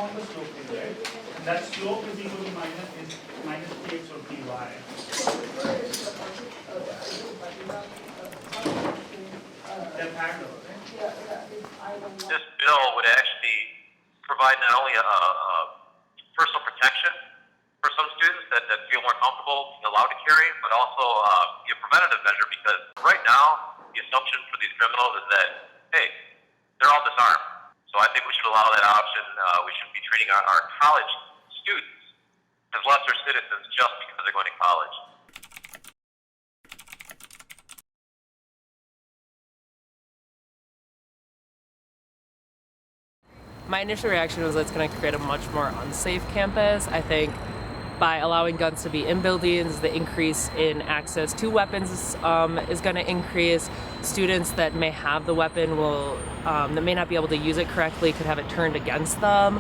of the slope is, right? And that slope is equal to minus kx or py. They're parallel, right? This bill would actually provide not only a personal protection for some students that feel more comfortable being allowed to carry, but also be a preventative measure, because right now the assumption for these criminals is that, hey, they're all disarmed. So I think we should allow that option. We shouldn't be treating our college students as lesser citizens just because they're going to college. My initial reaction was that it's going to create a much more unsafe campus. I think by allowing guns to be in buildings, the increase in access to weapons is going to increase. Students that may have the weapon that may not be able to use it correctly could have it turned against them.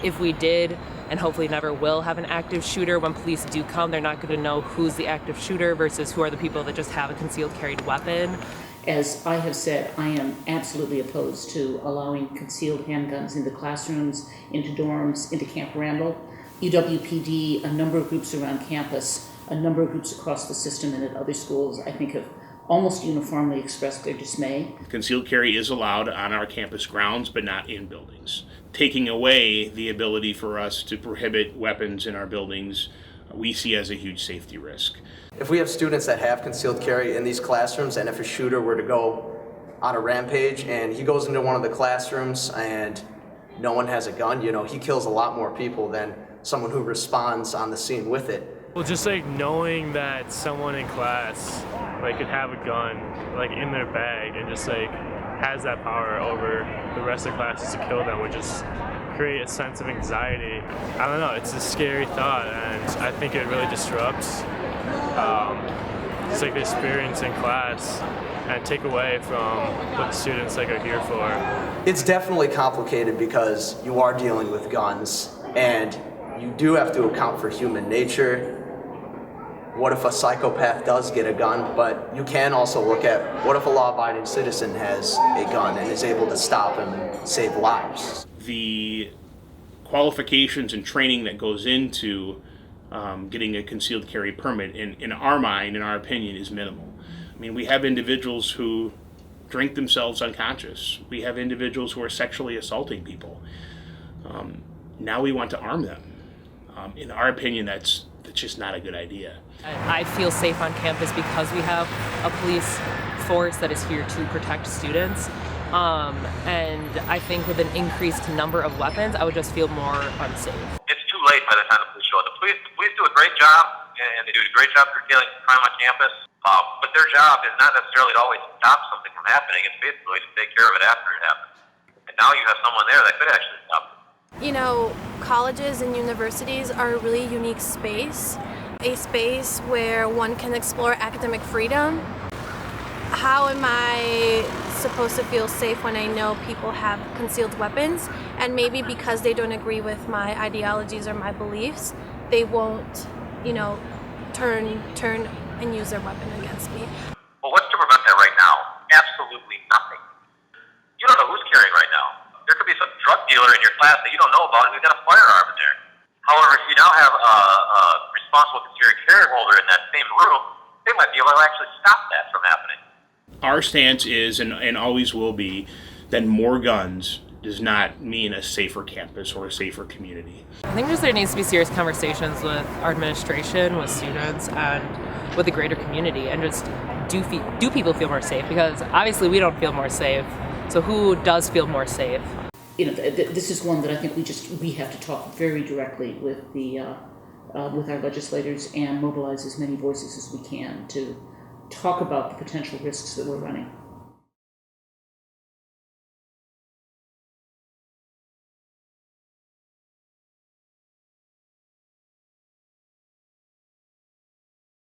If we did, and hopefully never will, have an active shooter, when police do come, they're not going to know who's the active shooter versus who are the people that just have a concealed carried weapon. As I have said, I am absolutely opposed to allowing concealed handguns into classrooms, into dorms, into Camp Randall. UWPD, a number of groups around campus, a number of groups across the system and at other schools, I think, have almost uniformly expressed their dismay. Concealed carry is allowed on our campus grounds, but not in buildings. Taking away the ability for us to prohibit weapons in our buildings, we see as a huge safety risk. If we have students that have concealed carry in these classrooms, and if a shooter were to go on a rampage and he goes into one of the classrooms and no one has a gun, he kills a lot more people than someone who responds on the scene with it. Well, just knowing that someone in class could have a gun in their bag and just has that power over the rest of the classes to kill them would just create a sense of anxiety. I don't know, it's a scary thought, and I think it really disrupts the experience in class and take away from what the students are here for. It's definitely complicated because you are dealing with guns, and you do have to account for human nature. What if a psychopath does get a gun? But you can also look at what if a law-abiding citizen has a gun and is able to stop him and save lives. The qualifications and training that goes into getting a concealed carry permit, in our mind, in our opinion, is minimal. I mean, we have individuals who drink themselves unconscious. We have individuals who are sexually assaulting people. Now we want to arm them. In our opinion, that's just not a good idea. I feel safe on campus because we have a police force that is here to protect students. And I think with an increased number of weapons, I would just feel more unsafe. It's too late by the time the police show up. The police do a great job, and they do a great job curtailing crime on campus. But their job is not necessarily to always stop something from happening. It's basically to take care of it after it happens. And now you have someone there that could actually stop it. Colleges and universities are a really unique space, a space where one can explore academic freedom. How am I supposed to feel safe when I know people have concealed weapons, and maybe because they don't agree with my ideologies or my beliefs, they won't, turn and use their weapon against me? Well, what's to prevent that right now? Absolutely nothing. You don't know who's carrying right now. There could be some drug dealer in your class that you don't know about who's got a firearm in there. However, if you now have a responsible concealed carry holder in that same room, they might be able to actually stop that from happening. Our stance is, and always will be, that more guns does not mean a safer campus or a safer community. I think there needs to be serious conversations with our administration, with students, and with the greater community, and just do people feel more safe? Because obviously we don't feel more safe. So who does feel more safe? This is one that I think we have to talk very directly with with our legislators and mobilize as many voices as we can to talk about the potential risks that we're running.